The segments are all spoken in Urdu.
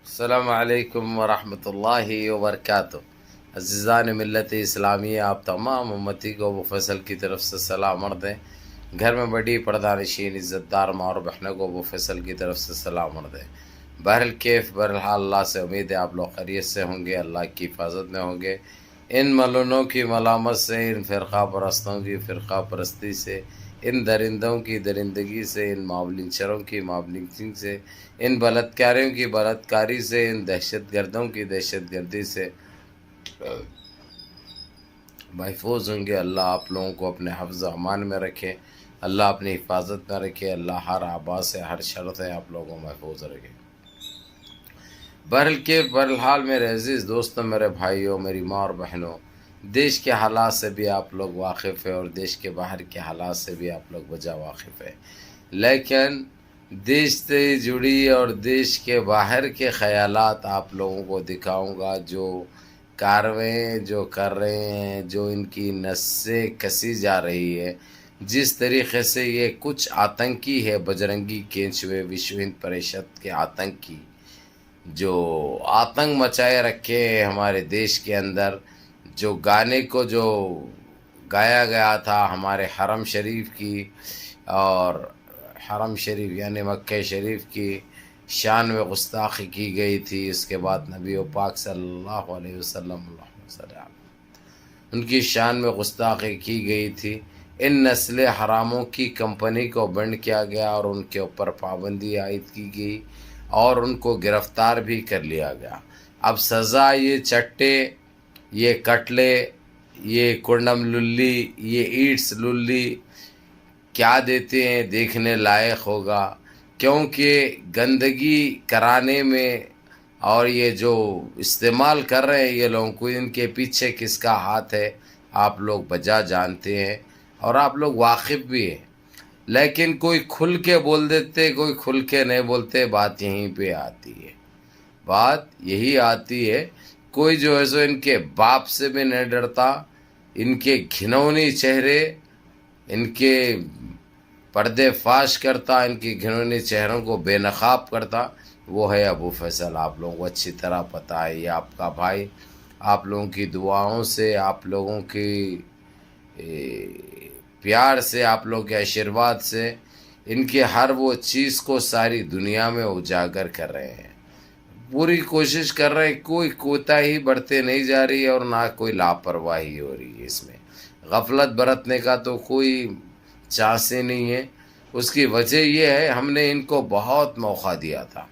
السلام علیکم ورحمۃ اللہ وبرکاتہ۔ عزیزان ملت اسلامیہ، آپ تمام امتی کو ابو فیصل کی طرف سے سلام عرض ہے۔ گھر میں بڑی پردہ نشین عزت دار ماں اور بہنوں کو ابو فیصل کی طرف سے سلام عرض ہے۔ بہرحال اللہ سے امید ہے آپ لوگ خیریت سے ہوں گے، اللہ کی حفاظت میں ہوں گے۔ ان ملونوں کی ملامت سے، ان فرقہ پرستوں کی فرقہ پرستی سے، ان درندوں کی درندگی سے، ان مابلنچروں کی مابلنچنگ سے، ان بلاتکاریوں کی بلاتکاری سے، ان دہشت گردوں کی دہشت گردی سے محفوظ ہوں گے۔ اللہ آپ لوگوں کو اپنے حفظ و امان میں رکھے، اللہ اپنی حفاظت میں رکھے، اللہ ہر آبا سے ہر شر سے آپ لوگوں کو محفوظ رکھے۔ بہرحال میرے عزیز دوستوں، میرے بھائیوں، میری ماں اور بہنوں، دیش کے حالات سے بھی آپ لوگ واقف ہیں اور دیش کے باہر کے حالات سے بھی آپ لوگ بجا واقف ہیں، لیکن دیش سے جڑی اور دیش کے باہر کے خیالات آپ لوگوں کو دکھاؤں گا، جو کاروائیں جو کر رہے ہیں، جو ان کی نس سے کسی جا رہی ہے، جس طریقے سے یہ کچھ آتنکی ہے، بجرنگی کینچوے وشو ہند پریشد کے آتنکی جو آتنک مچائے رکھے ہیں ہمارے دیش کے اندر، جو گانے کو جو گایا گیا تھا ہمارے حرم شریف کی، اور حرم شریف یعنی مکہ شریف کی شان میں گستاخی کی گئی تھی، اس کے بعد نبی پاک صلی اللہ علیہ وسلم ان کی شان میں گستاخی کی گئی تھی۔ ان نسل حراموں کی کمپنی کو بند کیا گیا اور ان کے اوپر پابندی عائد کی گئی اور ان کو گرفتار بھی کر لیا گیا۔ اب سزا یہ چٹے، یہ کٹلے، یہ کنڈم للی، یہ ایٹس للی کیا دیتے ہیں دیکھنے لائق ہوگا، کیونکہ گندگی کرانے میں اور یہ جو استعمال کر رہے ہیں یہ لوگوں کو، ان کے پیچھے کس کا ہاتھ ہے آپ لوگ بجا جانتے ہیں اور آپ لوگ واقف بھی ہیں، لیکن کوئی کھل کے بول دیتے، کوئی کھل کے نہیں بولتے۔ بات یہیں پہ آتی ہے، بات یہی آتی ہے۔ کوئی جو ہے سو ان کے باپ سے بھی نہیں ڈرتا، ان کے گھنونی چہرے، ان کے پردے فاش کرتا، ان کی گھنونی چہروں کو بے نقاب کرتا، وہ ہے ابو فیصل۔ آپ لوگوں کو اچھی طرح پتہ ہے، یہ آپ کا بھائی، آپ لوگوں کی دعاؤں سے، آپ لوگوں کی پیار سے، آپ لوگوں کے آشیرواد سے، ان کے ہر وہ چیز کو ساری دنیا میں اجاگر کر رہے ہیں، پوری کوشش کر رہے ہیں۔ کوئی کوتاہی برتے نہیں جا رہی ہے اور نہ کوئی لاپرواہی ہو رہی ہے، اس میں غفلت برتنے کا تو کوئی چانس ہی نہیں ہے۔ اس کی وجہ یہ ہے، ہم نے ان کو بہت موقع دیا تھا،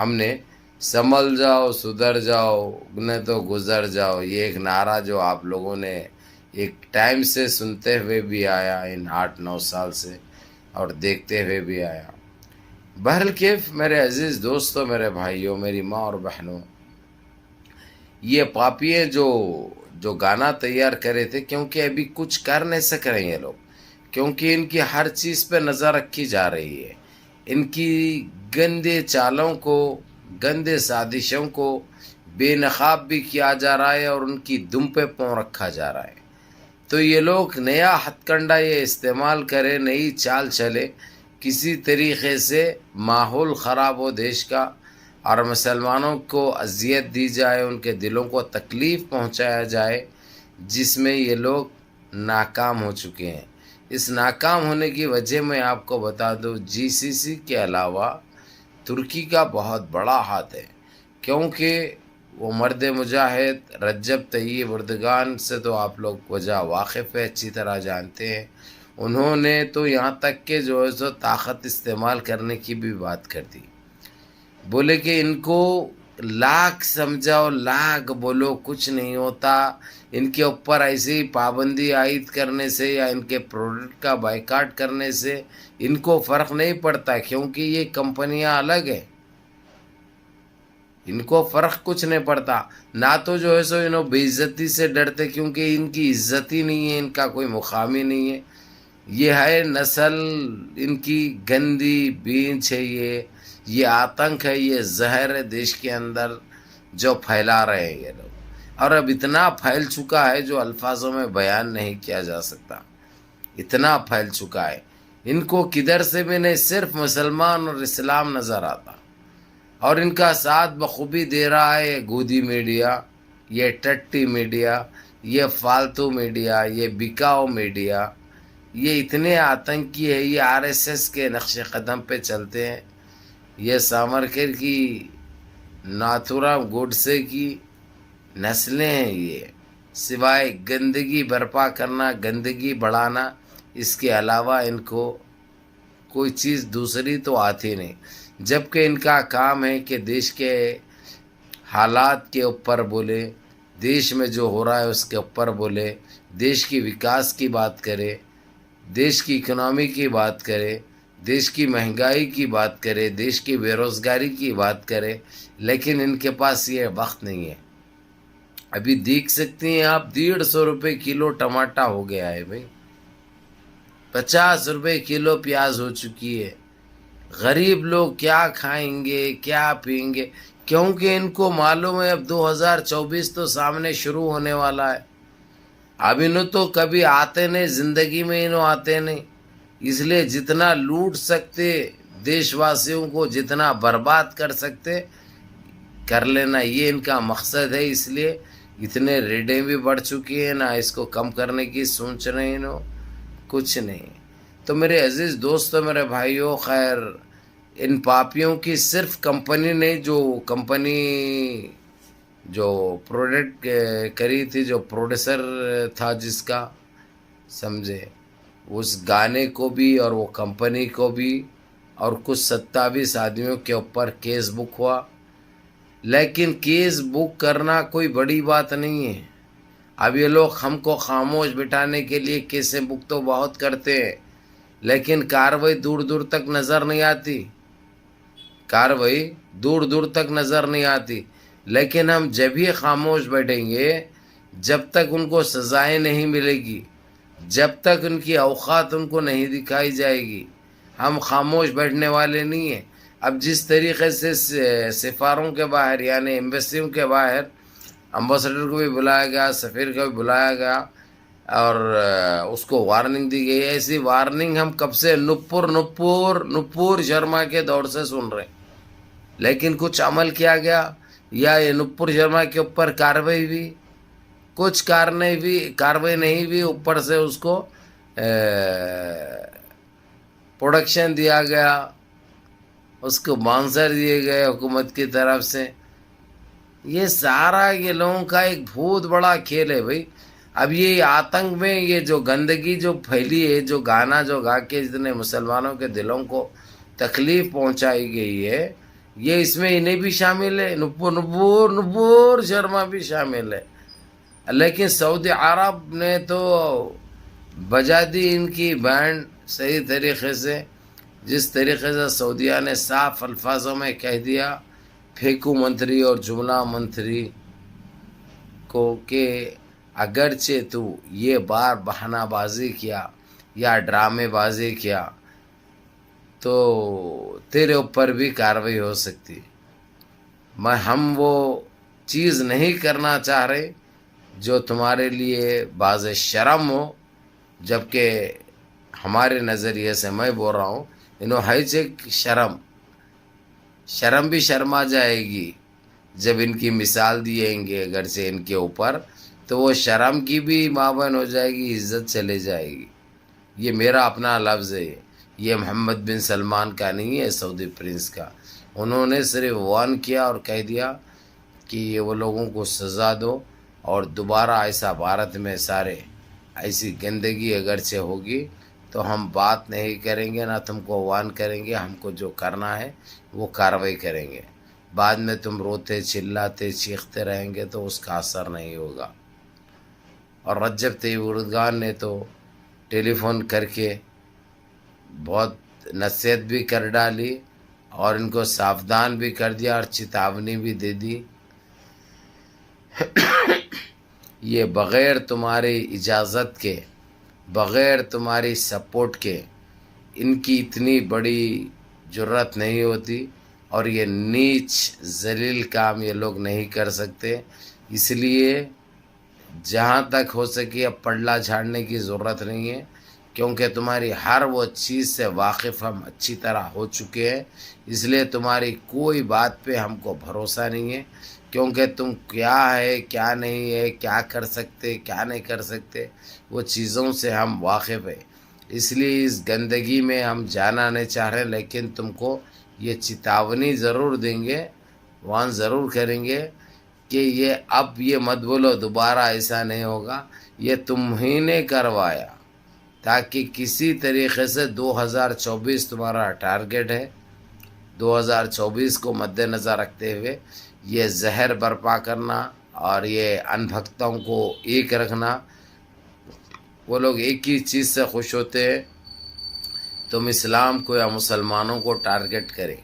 ہم نے سنبھل جاؤ، سدھر جاؤ، نہ تو گزر جاؤ، یہ ایک نعرہ جو آپ لوگوں نے ایک ٹائم سے سنتے ہوئے بھی آیا، ان 8-9 سال سے، اور دیکھتے ہوئے بھی آیا۔ میرے عزیز دوستوں، میرے بھائیوں، میری ماں اور بہنوں، یہ پاپیے جو گانا تیار کرے تھے، کیونکہ ابھی کچھ کر نہیں سک رہے ہیں یہ لوگ، کیونکہ ان کی ہر چیز پہ نظر رکھی جا رہی ہے، ان کی گندے چالوں کو، گندے سازشوں کو بے نقاب بھی کیا جا رہا ہے اور ان کی دم پہ پاؤں رکھا جا رہا ہے۔ تو یہ لوگ نیا ہتھ کنڈا یہ استعمال کرے، نئی چال چلے، کسی طریقے سے ماحول خراب ہو دیش کا اور مسلمانوں کو اذیت دی جائے، ان کے دلوں کو تکلیف پہنچایا جائے، جس میں یہ لوگ ناکام ہو چکے ہیں۔ اس ناکام ہونے کی وجہ میں آپ کو بتا دوں، جی سی سی کے علاوہ ترکی کا بہت بڑا ہاتھ ہے، کیونکہ وہ مرد مجاہد رجب طیب اردگان سے تو آپ لوگ وجہ واقف ہے، اچھی طرح جانتے ہیں۔ انہوں نے تو یہاں تک کہ جو ہے سو طاقت استعمال کرنے کی بھی بات کر دی، بولے کہ ان کو لاکھ سمجھاؤ، لاکھ بولو، کچھ نہیں ہوتا، ان کے اوپر ایسی پابندی عائد کرنے سے یا ان کے پروڈکٹ کا بائیکاٹ کرنے سے ان کو فرق نہیں پڑتا، کیونکہ یہ کمپنیاں الگ ہیں، ان کو فرق کچھ نہیں پڑتا۔ نہ تو جو ہے سو انہوں بے عزتی سے ڈرتے، کیونکہ ان کی عزت ہی نہیں ہے، ان کا کوئی مقام ہی نہیں ہے۔ یہ ہے نسل ان کی گندی بینچ ہے، یہ آتنک ہے، یہ زہر ہے دیش کے اندر جو پھیلا رہے ہیں یہ لوگ، اور اب اتنا پھیل چکا ہے جو الفاظوں میں بیان نہیں کیا جا سکتا، اتنا پھیل چکا ہے۔ ان کو کدھر سے بھی نہیں، صرف مسلمان اور اسلام نظر آتا، اور ان کا ساتھ بخوبی دے رہا ہے گودی میڈیا، یہ ٹٹی میڈیا، یہ فالتو میڈیا، یہ بکاؤ میڈیا. یہ اتنے آتنکی ہے، یہ RSS کے نقش قدم پہ چلتے ہیں. یہ سامرکر کی، ناتھورام گوڈسے کی نسلیں ہیں. یہ سوائے گندگی برپا کرنا، گندگی بڑھانا، اس کے علاوہ ان کو کوئی چیز دوسری تو آتی نہیں. جبکہ ان کا کام ہے کہ دیش کے حالات کے اوپر بولے، دیش میں جو ہو رہا ہے اس کے اوپر بولے، دیش کی وکاس کی بات کرے، دیش کی اکنامی کی بات کرے، دیش کی مہنگائی کی بات کرے، دیش کی بے روزگاری کی بات کرے. لیکن ان کے پاس یہ وقت نہیں ہے. ابھی دیکھ سکتے ہیں آپ 150 روپے کلو ٹماٹا ہو گیا ہے بھائی، 50 روپے کلو پیاز ہو چکی ہے. غریب لوگ کیا کھائیں گے، کیا پئیں گے؟ کیونکہ ان کو معلوم ہے اب 2024 تو سامنے شروع ہونے والا ہے. اب انہوں تو کبھی آتے نہیں، زندگی میں انہوں آتے نہیں. اس لیے جتنا لوٹ سکتے دیش واسیوں کو، جتنا برباد کر سکتے کر لینا، یہ ان کا مقصد ہے. اس لیے اتنے ریڈیں بھی بڑھ چکی ہیں نا، اس کو کم کرنے کی سوچ رہے ہیں انہوں، کچھ نہیں. تو میرے عزیز دوستو، میرے بھائیوں، خیر ان پاپیوں کی صرف کمپنی نہیں، جو کمپنی جو پروڈکٹ کری تھی، جو پروڈیوسر تھا جس کا، سمجھے، اس گانے کو بھی اور وہ کمپنی کو بھی، اور کچھ 27 آدمیوں کے اوپر کیس بک ہوا. لیکن کیس بک کرنا کوئی بڑی بات نہیں ہے. اب یہ لوگ ہم کو خاموش بٹھانے کے لیے کیسیں بک تو بہت کرتے ہیں، لیکن کارروائی دور دور تک نظر نہیں آتی. کارروائی دور دور تک نظر نہیں آتی. لیکن ہم جب ہی خاموش بیٹھیں گے، جب تک ان کو سزائیں نہیں ملے گی، جب تک ان کی اوقات ان کو نہیں دکھائی جائے گی، ہم خاموش بیٹھنے والے نہیں ہیں. اب جس طریقے سے سفاروں کے باہر، یعنی ایمبیسیوں کے باہر، امبیسڈر کو بھی بلایا گیا، سفیر کو بھی بلایا گیا، اور اس کو وارننگ دی گئی. ایسی وارننگ ہم کب سے نپور شرما کے دور سے سن رہے ہیں، لیکن کچھ عمل کیا گیا؟ یا یہ نپور شرما کے اوپر کارروائی ہوئی؟ کچھ کارروائی نہیں ہوئی. اوپر سے اس کو پروڈکشن دیا گیا، اس کو بانسر دیے گئے حکومت کی طرف سے. یہ سارا یہ لوگوں کا ایک بہت بڑا کھیل ہے بھائی. اب یہ آتنک میں یہ جو گندگی جو پھیلی ہے، جو گانا جو گا کے جتنے مسلمانوں کے دلوں کو تکلیف پہنچائی گئی ہے، یہ اس میں انہیں بھی شامل ہے، نپور شرما بھی شامل ہے. لیکن سعودی عرب نے تو بجا دی ان کی بینڈ صحیح طریقے سے. جس طریقے سے سعودیہ نے صاف الفاظوں میں کہہ دیا پھیکو منتری اور جملہ منتری کو کہ اگرچہ تو یہ بار بہانہ بازی کیا یا ڈرامے بازی کیا تو تیرے اوپر بھی کارروائی ہو سکتی. ہم وہ چیز نہیں کرنا چاہ رہے جو تمہارے لیے باعث شرم ہو. جبکہ ہمارے نظریے سے میں بول رہا ہوں، انہوں ہے چیک شرم بھی شرما جائے گی جب ان کی مثال دیں گے اگرچہ ان کے اوپر، تو وہ شرم کی بھی مابین ہو جائے گی، عزت چلے جائے گی. یہ میرا اپنا لفظ ہے، یہ محمد بن سلمان کا نہیں ہے، سعودی پرنس کا. انہوں نے صرف وارن کیا اور کہہ دیا کہ یہ وہ لوگوں کو سزا دو، اور دوبارہ ایسا بھارت میں سارے ایسی گندگی اگرچہ ہوگی تو ہم بات نہیں کریں گے، نہ تم کو وارن کریں گے. ہم کو جو کرنا ہے وہ کارروائی کریں گے. بعد میں تم روتے چلاتے چیختے رہیں گے تو اس کا اثر نہیں ہوگا. اور رجب طیب اردگان نے تو ٹیلی فون کر کے بہت نصیحت بھی کر ڈالی، اور ان کو ساودھان بھی کر دیا، اور چیتاونی بھی دے دی. یہ بغیر تمہاری اجازت کے، بغیر تمہاری سپورٹ کے ان کی اتنی بڑی جرات نہیں ہوتی، اور یہ نیچ ذلیل کام یہ لوگ نہیں کر سکتے. اس لیے جہاں تک ہو سکے اب پلڑا جھاڑنے کی ضرورت نہیں ہے، کیونکہ تمہاری ہر وہ چیز سے واقف ہم اچھی طرح ہو چکے ہیں، اس لیے تمہاری کوئی بات پہ ہم کو بھروسہ نہیں ہے، کیونکہ تم کیا ہے کیا نہیں ہے، کیا کر سکتے کیا نہیں کر سکتے، وہ چیزوں سے ہم واقف ہیں۔ اس لیے اس گندگی میں ہم جانا نہیں چاہ رہے، لیکن تم کو یہ چیتاونی ضرور دیں گے، وان ضرور کریں گے کہ اب یہ مت بولو، دوبارہ ایسا نہیں ہوگا، یہ تم ہی نے کروایا، تاکہ کسی طریقے سے 2024 تمہارا ٹارگیٹ ہے، 2024 کو مد نظر رکھتے ہوئے یہ زہر برپا کرنا اور یہ ان بھکتوں کو ایک رکھنا۔ وہ لوگ ایک ہی چیز سے خوش ہوتے ہیں، تم اسلام کو یا مسلمانوں کو ٹارگٹ کرے۔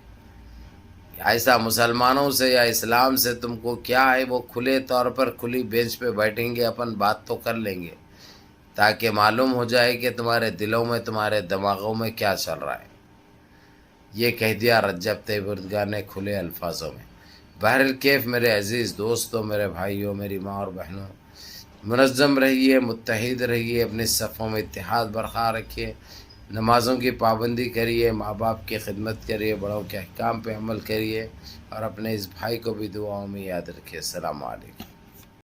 ایسا مسلمانوں سے یا اسلام سے تم کو کیا ہے، وہ کھلے طور پر کھلی بینچ پہ بیٹھیں گے، اپن بات تو کر لیں گے، تاکہ معلوم ہو جائے کہ تمہارے دلوں میں تمہارے دماغوں میں کیا چل رہا ہے۔ یہ کہہ دیا رجب طیب اردگان نے کھلے الفاظوں میں۔ بہرکیف میرے عزیز دوستوں، میرے بھائیوں، میری ماں اور بہنوں، منظم رہیے، متحد رہیے، اپنے صفوں میں اتحاد برقرار رکھیے، نمازوں کی پابندی کریے، ماں باپ کی خدمت کریے، بڑوں کے احکام پہ عمل کریے، اور اپنے اس بھائی کو بھی دعاؤں میں یاد رکھیے۔ السلام علیکم۔